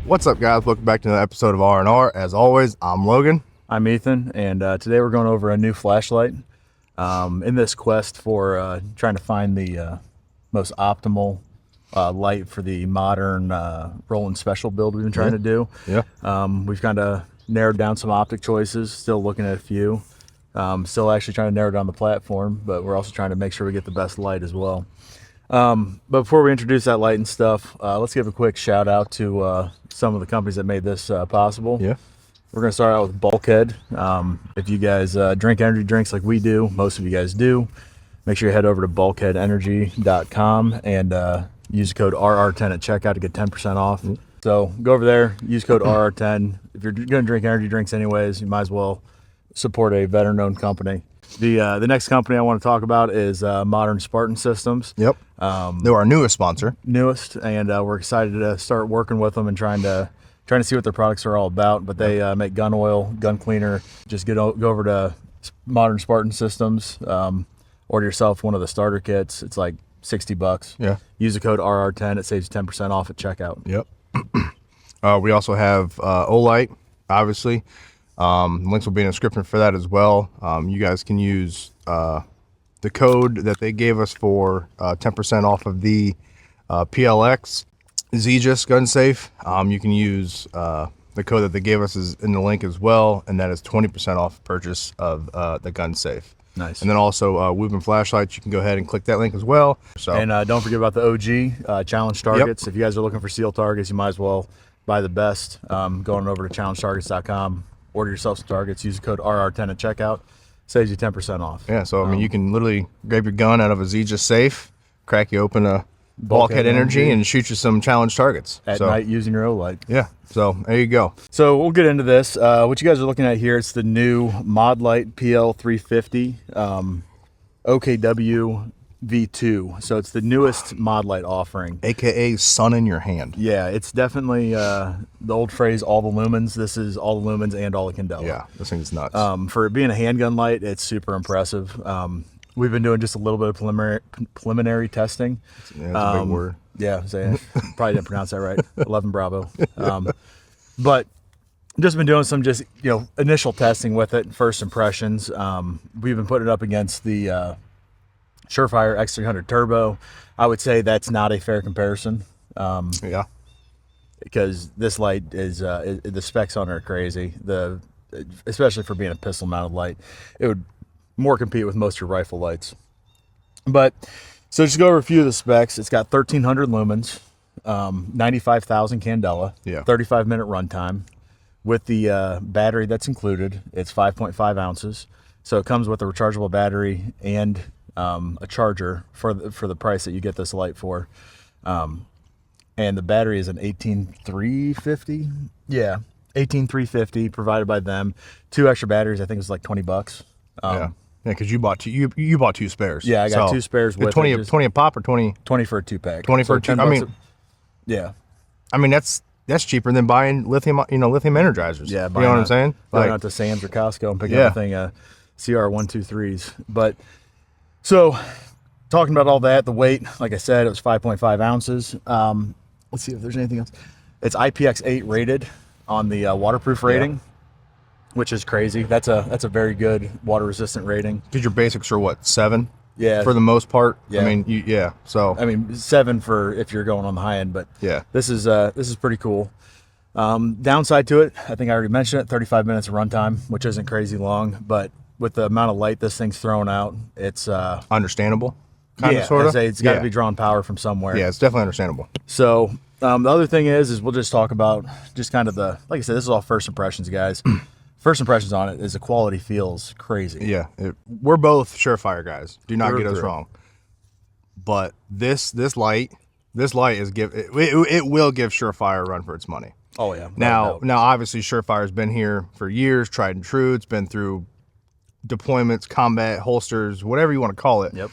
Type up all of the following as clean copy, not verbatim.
What's up, guys? Welcome back to another episode of R&R. As always, I'm Logan. I'm Ethan, and today we're going over a new flashlight in this quest for trying to find the most optimal light for the modern Roland special build we've been trying to do. Yeah. We've kind of narrowed down some optic choices, still looking at a few. Still actually trying to narrow down the platform, but we're also trying to make sure we get the best light as well. But before we introduce that light and stuff, let's give a quick shout out to some of the companies that made this possible. Yeah. We're going to start out with Bulkhead. If you guys drink energy drinks like we do, most of you guys do, make sure you head over to bulkheadenergy.com and use the code RR10 at checkout to get 10% off. Mm-hmm. So go over there, use code RR10. If you're going to drink energy drinks anyways, you might as well support a veteran-owned company. The next company I want to talk about is Modern Spartan Systems. Yep. They're our newest sponsor. And we're excited to start working with them and trying to see what their products are all about. But they make gun oil, gun cleaner. Just go over to Modern Spartan Systems. Order yourself one of the starter kits. It's like $60. Yeah. Use the code RR10. It saves 10% off at checkout. Yep. We also have Olight, obviously. Links will be in the description for that as well. You guys can use the code that they gave us for 10% off of the PLX Xegis gun safe. You can use the code that they gave us is in the link as well, and that is 20% off purchase of the gun safe. Nice. And then also Wuben Flashlight, you can go ahead and click that link as well. So and don't forget about the OG challenge targets. If you guys are looking for seal targets, you might as well buy the best. Going over to challengetargets.com. Order yourself some targets, use the code RR10 at checkout, saves you 10% off. Yeah, so I mean, you can literally grab your gun out of a Xegis safe, crack you open a Bulkhead Energy, and shoot you some challenge targets. At night using your Olight. Yeah, so there you go. So we'll get into this. What you guys are looking at here, it's the new Modlite PL350 OKW V2. So it's the newest Modlite offering. AKA sun in your hand. Yeah, it's definitely the old phrase, all the lumens. This is all the lumens and all the candela. Yeah, this thing's nuts. For it being a handgun light, it's super impressive. We've been doing just a little bit of preliminary testing. Yeah, that's a big word. Yeah, probably didn't pronounce that right. 11 Bravo. But just been doing some initial testing with it, first impressions. We've been putting it up against the Surefire X300 Turbo. I would say that's not a fair comparison. Yeah. Because this light is the specs on it are crazy. Especially for being a pistol mounted light, it would more compete with most of your rifle lights. But so just go over a few of the specs. It's got 1,300 lumens, 95,000 candela, 35-minute runtime. With the battery that's included, it's 5.5 ounces. So it comes with a rechargeable battery and a charger for the price that you get this light for. And the battery is an 18350. Yeah, 18350 provided by them. 2 extra batteries, I think it was like $20. Yeah, because you bought two spares. Yeah, I got 2 spares with 20 a pop or 20 for a 2-pack. 20 for a 2. I mean, yeah. I mean that's cheaper than buying lithium energizers. Yeah, you know what I'm saying? Going out to Sam's or Costco and picking up a thing CR123s. But so talking about all that, the weight, like I said, it was 5.5 ounces. Let's see if there's anything else. It's IPX8 rated on the waterproof rating. Which is crazy. That's a very good water resistant rating. Because your basics are what, 7? Yeah. For the most part. Yeah. I mean, So I mean 7 for if you're going on the high end, but yeah, this is pretty cool. Downside to it, I think I already mentioned it, 35 minutes of runtime, which isn't crazy long, but with the amount of light this thing's throwing out, it's understandable. Kind of, sort of. It's got to be drawing power from somewhere. Yeah, it's definitely understandable. So the other thing is we'll just talk about just kind of like I said, this is all first impressions, guys. First impressions on it is the quality feels crazy. Yeah, we're both Surefire guys. Do not get us wrong. But this light is it will give Surefire a run for its money. Oh yeah. Now obviously Surefire's been here for years, tried and true. It's been through deployments, combat, holsters, whatever you want to call it. Yep.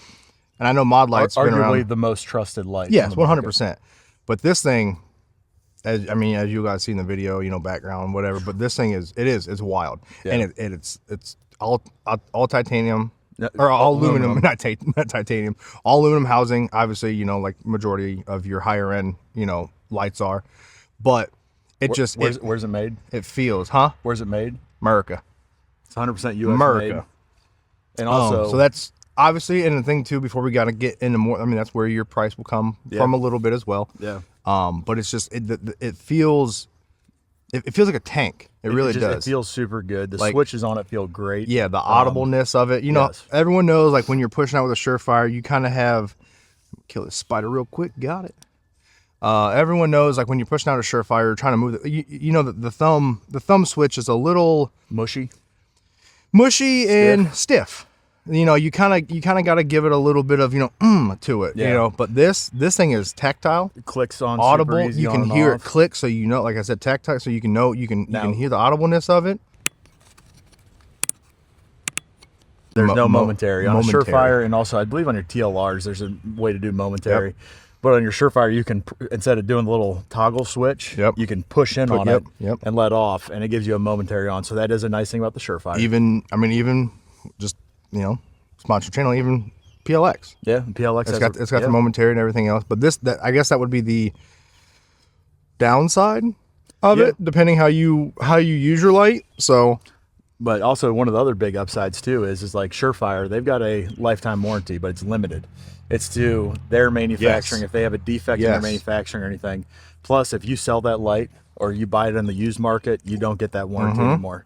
And I know Modlite's been around. Arguably the most trusted light. Yes, 100%. But this thing, as you guys see in the video, background, whatever. But this thing it's wild, and it's all titanium, or all aluminum, not titanium, all aluminum housing. Obviously, like majority of your higher end, lights are, but It just where's it made? it feels, huh? Where's it made? America. It's 100% U.S. America. made. And also, so that's obviously, and the thing too, before we got to get into more, I mean, that's where your price will come from a little bit as well. Yeah. But it's just, it feels like a tank. It really does. It feels super good. The Like, switches on it feel great. Yeah, the audibleness of it. You know, yes. everyone knows, like, when you're pushing out with a Surefire, you kind of have, kill this spider real quick, got it. Everyone knows, like, when you're pushing out a Surefire, you're trying to move it. You know, the thumb switch is a little mushy and stiff. You know, you kind of got to give it a little bit of, you know, to it, you know, but this thing is tactile. It clicks on audible. super easy, you can hear it click. So, you know, like I said, tactile. So you can know, you can hear the audibleness of it. There's no momentary on a Surefire. And also I believe on your TLRs, there's a way to do momentary. Yep. But on your Surefire, you can, instead of doing the little toggle switch, you can push in on it and let off, and it gives you a momentary on. So that is a nice thing about the Surefire. Even just, you know, sponsor channel, even PLX. Yeah, PLX. It's got the momentary and everything else. But I guess that would be the downside of it, depending how you use your light. So, but also one of the other big upsides too is like Surefire. They've got a lifetime warranty, but it's limited. It's to their manufacturing. If they have a defect in their manufacturing or anything. Plus, if you sell that light or you buy it in the used market, you don't get that warranty anymore.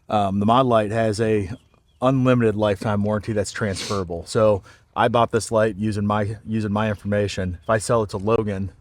The Modlite has a unlimited lifetime warranty that's transferable. So I bought this light using my information. If I sell it to Logan,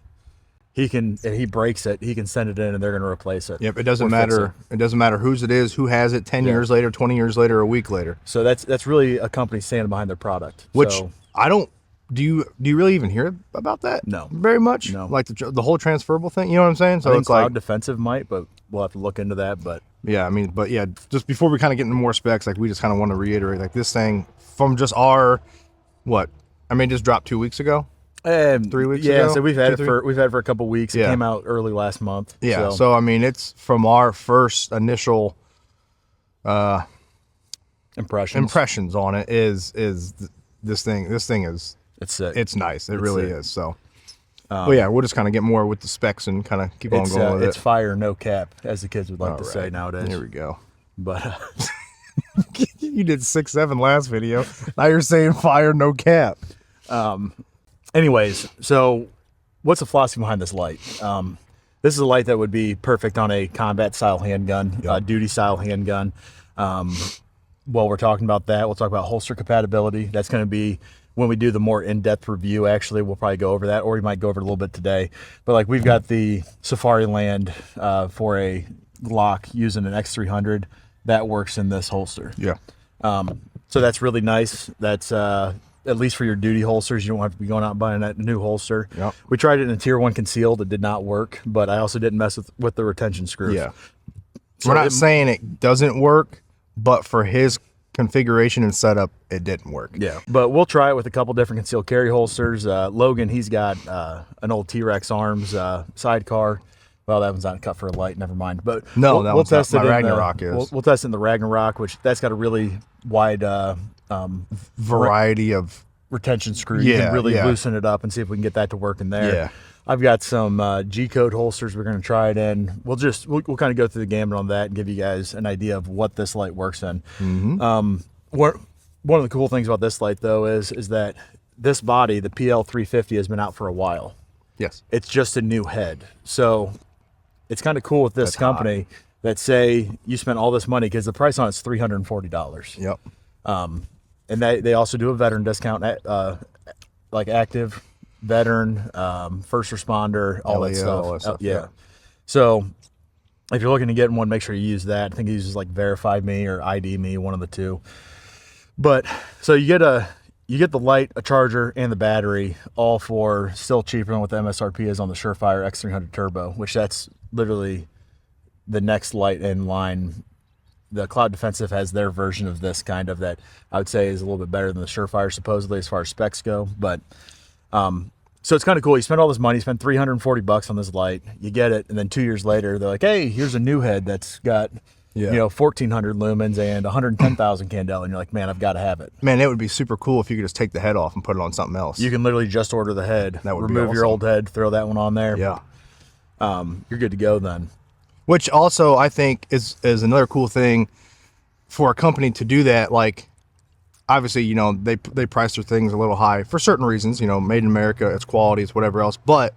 if he breaks it, he can send it in and they're going to replace it. Yep, it doesn't matter. It doesn't matter whose it is, who has it 10 years later, 20 years later, a week later. So that's really a company standing behind their product. Which I don't. Do you really even hear about that? No, very much. No, like the whole transferable thing. You know what I'm saying? So I think Cloud Defensive might, but we'll have to look into that. But yeah, I mean, but yeah, just before we kind of get into more specs, like we just kind of want to reiterate, like this thing from just our just dropped 2 weeks ago. 3 weeks ago. Yeah, so we've had it for a couple weeks. It came out early last month. Yeah, so I mean, it's from our first initial impressions on it is this thing is it's nice. It really is. So well, yeah, we'll just kind of get more with the specs and kind of keep on going with it. It's fire, no cap, as the kids would like to say nowadays. Here we go. But you did 6.7 last video. Now you're saying fire, no cap. Anyways, so what's the philosophy behind this light? This is a light that would be perfect on a combat style handgun, duty style handgun. While we're talking about that, we'll talk about holster compatibility. That's going to be when we do the more in-depth review. Actually, we'll probably go over that, or we might go over it a little bit today. But like we've got the Safari Land for a Glock using an X300 that works in this holster. Yeah. So that's really nice. That's at least for your duty holsters. You don't have to be going out and buying a new holster. Yep. We tried it in a Tier 1 concealed. It did not work, but I also didn't mess with the retention screws. Yeah. So we're not saying it doesn't work, but for his configuration and setup, it didn't work. Yeah, but we'll try it with a couple different concealed carry holsters. Logan, he's got an old T-Rex Arms sidecar. Well, that one's not cut for a light. Never mind. But we'll test it. Ragnarok we'll test it in the Ragnarok, which that's got a really wide variety of retention screws. You can really loosen it up and see if we can get that to work in there. Yeah. I've got some G-code holsters we're going to try it in. We'll kind of go through the gamut on that and give you guys an idea of what this light works in. One of the cool things about this light, though, is that this body, the PL350, has been out for a while. Yes. It's just a new head. So it's kind of cool with this company that say you spent all this money, because the price on it's $340. Yep. And they also do a veteran discount, like active, veteran, first responder, all that stuff. Yeah. So if you're looking to get one, make sure you use that. I think he uses like Verify Me or ID Me, one of the two. But so you get the light, a charger, and the battery, all for still cheaper than what the MSRP is on the Surefire X300 Turbo, which that's literally the next light in line. The Cloud Defensive has their version of this kind of that I would say is a little bit better than the Surefire supposedly as far as specs go. But so it's kind of cool. You spend all this money, you spend $340 on this light, you get it, and then 2 years later they're like, hey, here's a new head that's got 1,400 lumens and 110,000 candela, and you're like, man, I've got to have it. Man, it would be super cool if you could just take the head off and put it on something else. You can literally just order the head, that would remove your old head, throw that one on there. Yeah. You're good to go then. Which also I think is another cool thing for a company to do that. Like, obviously, you know, they price their things a little high for certain reasons, you know, made in America, it's quality, it's whatever else, but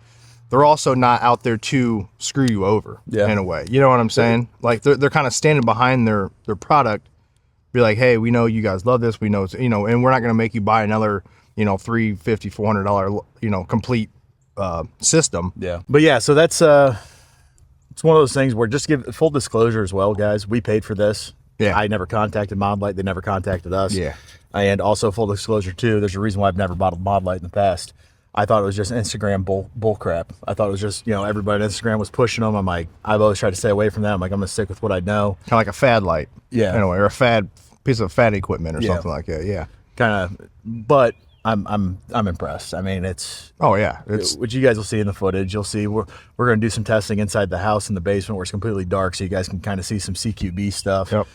they're also not out there to screw you over in a way. You know what I'm saying? Like they're kind of standing behind their product, be like, hey, we know you guys love this, we know it's, you know, and we're not going to make you buy another, you know, $350, $400, you know, complete system. Yeah. But yeah, so that's it's one of those things where, just give full disclosure as well, guys. We paid for this. Yeah. I never contacted Modlite. They never contacted us. Yeah. And also full disclosure too, there's a reason why I've never bought a Modlite in the past. I thought it was just Instagram bull crap. I thought it was just, you know, everybody on Instagram was pushing them. I'm like, I've always tried to stay away from that. I'm like, I'm gonna stick with what I know. Kind of like a fad light. Yeah. Anyway, or a piece of fad equipment or something like that. Yeah. Kind of, but I'm impressed. I mean, it's, oh yeah, it's, which you guys will see in the footage. You'll see we're going to do some testing inside the house in the basement where it's completely dark, so you guys can kind of see some CQB stuff. Yep.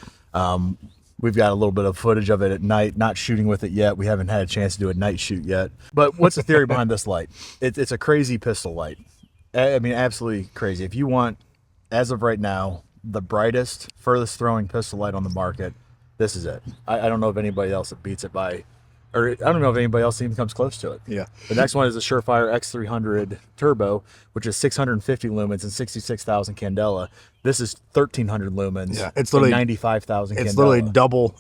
We've got a little bit of footage of it at night, not shooting with it yet. We haven't had a chance to do a night shoot yet. But what's the theory behind this light? It's a crazy pistol light. I mean, absolutely crazy. If you want, as of right now, the brightest, furthest throwing pistol light on the market, this is it. I don't know of anybody else that beats it by, or I don't know if anybody else even comes close to it. yeah. The next one is the Surefire X300 Turbo, which is 650 lumens and 66,000 candela. This is 1,300 lumens. Yeah, it's literally 95,000 candela. It's literally double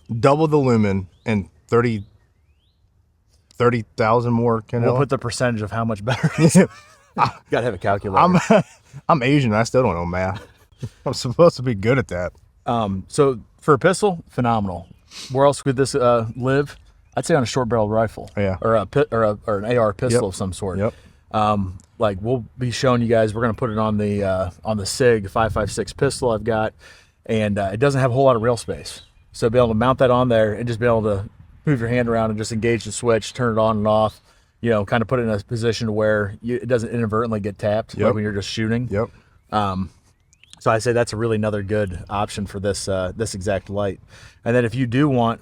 the lumen and 30,000 more candela. We'll put the percentage of how much better it is. Gotta have a calculator. I'm Asian. I still don't know math. I'm supposed to be good at that. So for a pistol, phenomenal. Where else could this live? I'd say on a short barrel rifle. Yeah. Or an AR pistol Yep. of some sort. Yep. Like we'll be showing you guys. We're gonna put it on the SIG 556 pistol I've got, and it doesn't have a whole lot of rail space. So be able to mount that on there and just be able to move your hand around and just engage the switch, turn it on and off. You know, kind of put it in a position where it doesn't inadvertently get tapped, Yep. like when you're just shooting. Yep. So I say that's a really another good option for this this exact light. And then if you do want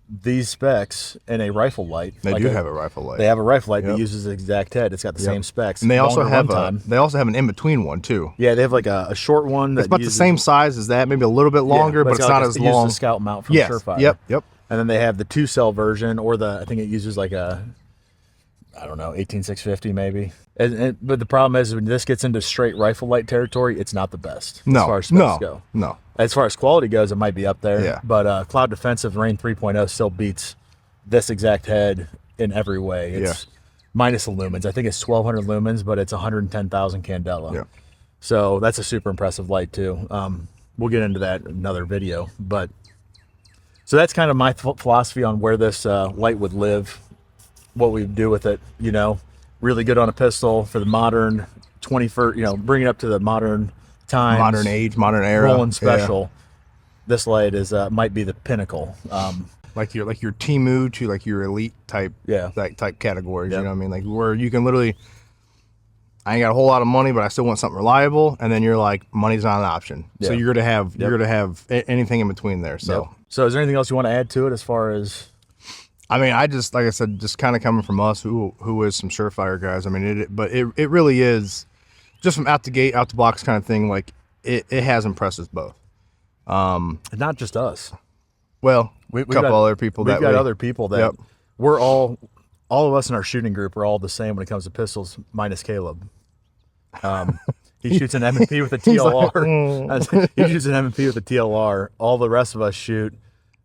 these specs in a rifle light, They do have a rifle light. They have a rifle light that Yep. uses the exact head. It's got the same specs. And they also longer have runtime. they also have an in between one too. Yeah, they have like a short one that It's about uses, the same size as that, maybe a little bit longer, but it's got not like as it uses long. a scout mount from Yes. Surefire. Yep. And then they have the 2-cell version, or I think it uses like a, I don't know, 18650 maybe. But the problem is when this gets into straight rifle light territory, it's not the best as far as specs go. No. As far as quality goes, it might be up there. Yeah. But Cloud Defensive Rain 3.0 still beats this exact head in every way. It's minus the lumens. I think it's 1,200 lumens, but it's 110,000 candela. Yeah. So that's a super impressive light too. We'll get into that in another video. But so that's kind of my philosophy on where this light would live, what we would do with it. You know, really good on a pistol for the modern 21st. You know, bring it up to the modern times, Modern age, modern era. rolling special. This light is might be the pinnacle. Like your Temu to like your elite type type categories. Yep. You know what I mean? Like where you can literally, I ain't got a whole lot of money, but I still want something reliable, and then you're like, money's not an option. So Yeah. you're gonna have anything in between there. So Yep. So is there anything else you want to add to it as far as? I mean, I just, like I said, just kind of coming from us, who is some Surefire guys. I mean, it really is just from out the gate, out the box kind of thing. Like it has impressed us both. Not just us. Well, We've a couple got, other people We've that got we, other people that we're all of us in our shooting group are all the same when it comes to pistols, minus Caleb. He shoots an M&P with a TLR. He shoots an M&P with a TLR. All the rest of us shoot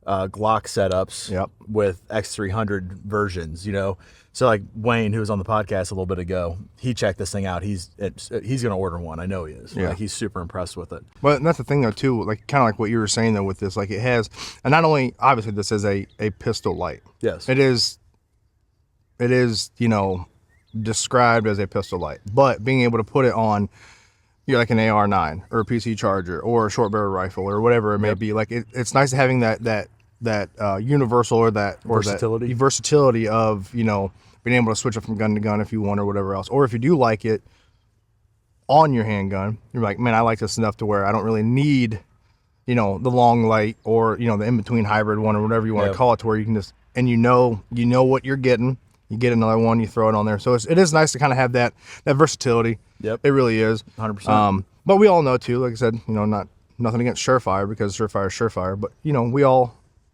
Glock setups with X300 versions, you know. So like Wayne, who was on the podcast a little bit ago, he checked this thing out. He's going to order one. I know he is. Yeah. Like, he's super impressed with it. But that's the thing though too, like kind of like what you were saying though with this, like it has, and not only obviously this is a pistol light. Yes. It is, you know, described as a pistol light, but being able to put it on, you're like an AR-9 or a PC Charger or a short barrel rifle or whatever it may be. Like it's nice having that universal or versatility. that versatility of, you know, being able to switch it from gun to gun if you want or whatever else. Or if you do like it on your handgun, you're like, man, I like this enough to where I don't really need, you know, the long light or, you know, the in-between hybrid one or whatever you want to call it, to where you can just, and you know what you're getting. You get another one, you throw it on there. So it is nice to kind of have that versatility. Yep. It really is. 100%. But we all know too, like I said, nothing against Surefire, because Surefire is Surefire, but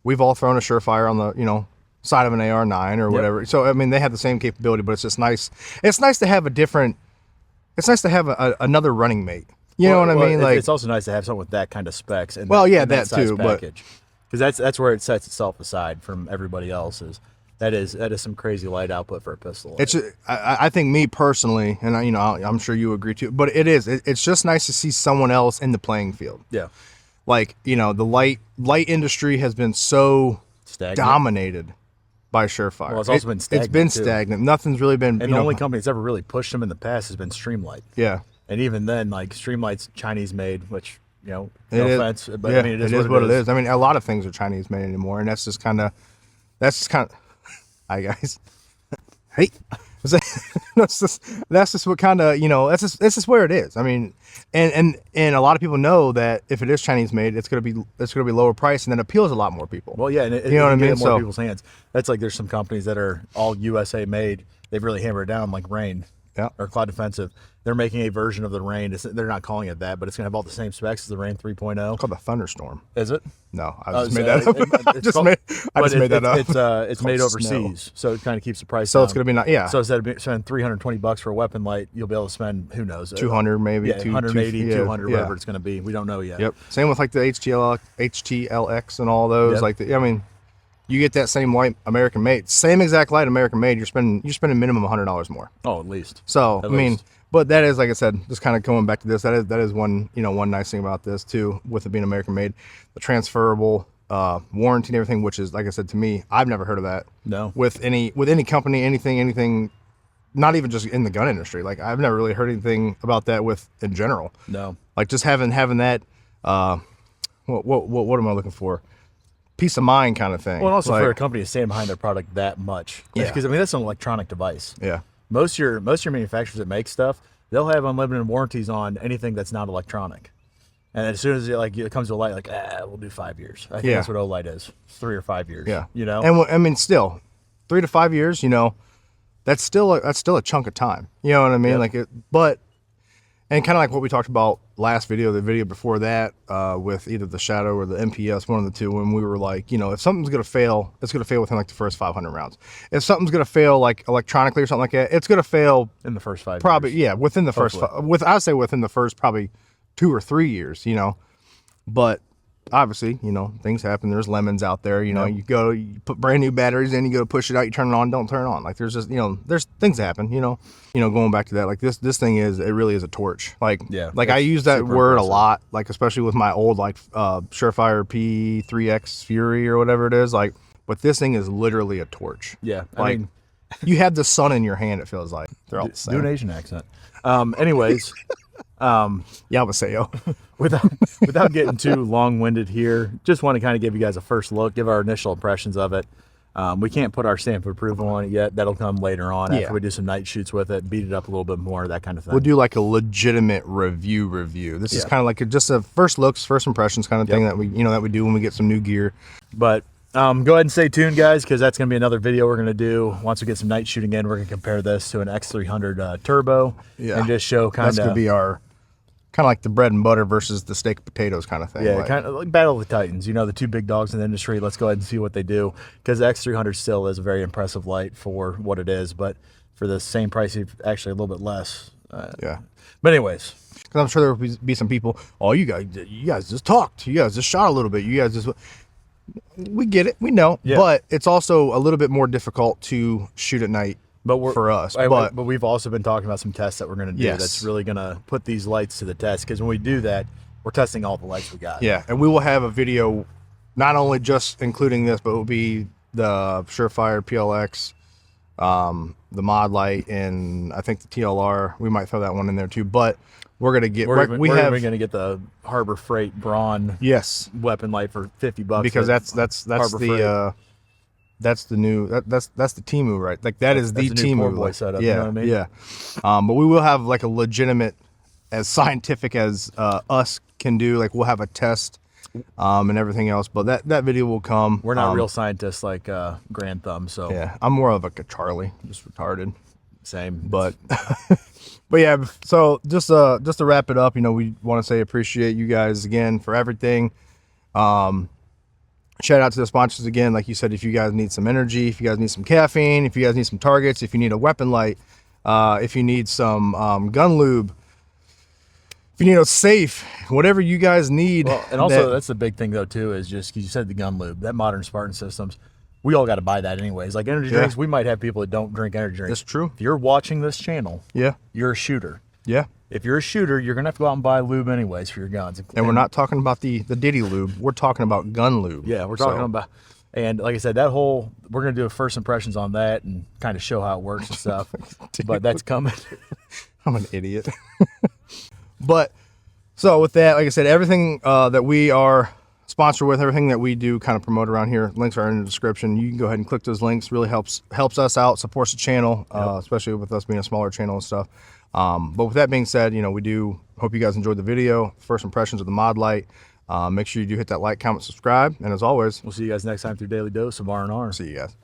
we've all thrown a Surefire on the, side of an AR-9 or whatever. So I mean, they have the same capability, but it's just nice. It's nice to have another running mate. You know what I mean? Like, it's also nice to have something with that kind of specs and that size too, package. Because that's where it sets itself aside from everybody else's. That is some crazy light output for a pistol. I think, me personally, and I'm sure you agree too, but it's just nice to see someone else in the playing field. Yeah. Like, the light industry has been so dominated by Surefire. Well, it's also been stagnant. It's been stagnant. Nothing's really been. And the only company that's ever really pushed them in the past has been Streamlight. Yeah. And even then, like, Streamlight's Chinese made, which, no offense, but I mean, it is what it is. I mean, a lot of things are Chinese made anymore, and that's just kind of. Hi guys. Hey. that's just what kind of, that's just where it is. I mean, and a lot of people know that if it is Chinese made, it's gonna be lower price, and then appeals a lot more people. Well, yeah, and you know what I mean. In more people's hands. That's like, there's some companies that are all USA made. They've really hammered it down, like Rain, or Cloud Defensive. They're making a version of the Rain. They're not calling it that, but it's gonna have all the same specs as the Rain 3.0. It's called the Thunderstorm. Is it? No, I just made that up. I just made that up. It's made overseas, so it kind of keeps the price. So down. it's gonna be not. Yeah. So instead of spending $320 for a weapon light, you'll be able to spend, who knows, 200 maybe. 180, 200, whatever it's gonna be. We don't know yet. Yep. Same with like the HTLX and all those. Yep. I mean, you get that same light American made, same exact light American made. You're spending minimum $100 more. Oh, at least. So I mean. But that is, like I said, just kind of going back to this. That is one nice thing about this too, with it being American made, the transferable warranty and everything. Which is, like I said, to me, I've never heard of that. No. With any company, anything, not even just in the gun industry. Like, I've never really heard anything about that in general. No. Like, just having that. What am I looking for? Peace of mind kind of thing. Well, and also for a company to stand behind their product that much. Yeah. Because I mean, that's an electronic device. Yeah. Most of your manufacturers that make stuff, they'll have unlimited warranties on anything that's not electronic. And as soon as it comes to a light, like, we'll do 5 years. I think that's what Olight is, 3 or 5 years. Yeah. And I mean, still, 3 to 5 years. That's still a chunk of time. You know what I mean? Yep. And kind of like what we talked about last video, the video before that, with either the Shadow or the MPS, one of the two, when we were like, if something's going to fail, it's going to fail within like the first 500 rounds. If something's going to fail like electronically or something like that, it's going to fail in the first 5 probably, years. Yeah, within the first, I'd say within the first probably 2 or 3 years, But obviously, things happen. There's lemons out there. You put brand new batteries in, you go to push it out, you turn it on, don't turn it on. Like, there's just, there's things that happen. Going back to that, like this thing it really is a torch. Like, I use that word impressive. A lot, like especially with my old Surefire P3X Fury or whatever it is. Like, but this thing is literally a torch. Yeah, I mean, you have the sun in your hand. It feels like they're all the same. Do an Asian accent. Anyways. Yabaseo. Without getting too long-winded here, just want to kind of give you guys a first look, give our initial impressions of it. We can't put our stamp of approval on it yet. That'll come later on after we do some night shoots with it, beat it up a little bit more, that kind of thing. We'll do like a legitimate review. This is kind of like just a first looks, first impressions kind of thing that we do when we get some new gear. But go ahead and stay tuned, guys, because that's going to be another video we're going to do. Once we get some night shooting in, we're going to compare this to an X300 Turbo and just show kind of... That's going to be our... kind of like the bread and butter versus the steak and potatoes kind of thing. Yeah, kind of like Battle of the Titans. The two big dogs in the industry. Let's go ahead and see what they do, because the X300 still is a very impressive light for what it is, but for the same price, actually a little bit less. Yeah. But anyways, because I'm sure there will be some people. Oh, you guys just talked. You guys just shot a little bit. You guys just. We get it. We know. Yeah. But it's also a little bit more difficult to shoot at night. For us, but we've also been talking about some tests that we're going to do that's really going to put these lights to the test, because when we do that, we're testing all the lights we got. Yeah, and we will have a video, not only just including this, but it will be the Surefire PLX, the Modlite, and I think the TLR. We might throw that one in there too, but we're going to get... We're even going to get the Harbor Freight Braun weapon light for $50. Because that's the... That's the new that's the Temu, right? Like that is the Temu boy setup. Yeah, you know what I mean? Yeah. But we will have like a legitimate, as scientific as us can do. Like we'll have a test, and everything else. But that video will come. We're not real scientists like Grand Thumb. So yeah, I'm more of like a Charlie, just retarded. Same. But but yeah, so just to wrap it up, you know, we want to say appreciate you guys again for everything. Shout out to the sponsors again. Like you said, if you guys need some energy, if you guys need some caffeine, if you guys need some targets, if you need a weapon light, if you need some gun lube, if you need a safe, whatever you guys need. Well, and also that's the big thing though too, is just because you said the gun lube, that modern Spartan systems, we all got to buy that anyways. Like energy drinks, we might have people that don't drink energy drinks. That's true. If you're watching this channel, you're a shooter. Yeah. If you're a shooter, you're gonna have to go out and buy lube anyways for your guns. And we're not talking about the Diddy lube. We're talking about gun lube. Yeah, we're talking about. And like I said, that whole, we're going to do a first impressions on that and kind of show how it works and stuff. But that's coming. I'm an idiot. But so with that, like I said, everything that we are sponsored with, everything that we do kind of promote around here, links are in the description. You can go ahead and click those links. Really helps us out, supports the channel, especially with us being a smaller channel and stuff. But with that being said, you know, we do hope you guys enjoyed the video. First impressions of the Modlite. Make sure you do hit that like, comment, subscribe, and as always, We'll see you guys next time through Daily Dose of R&R. See you guys.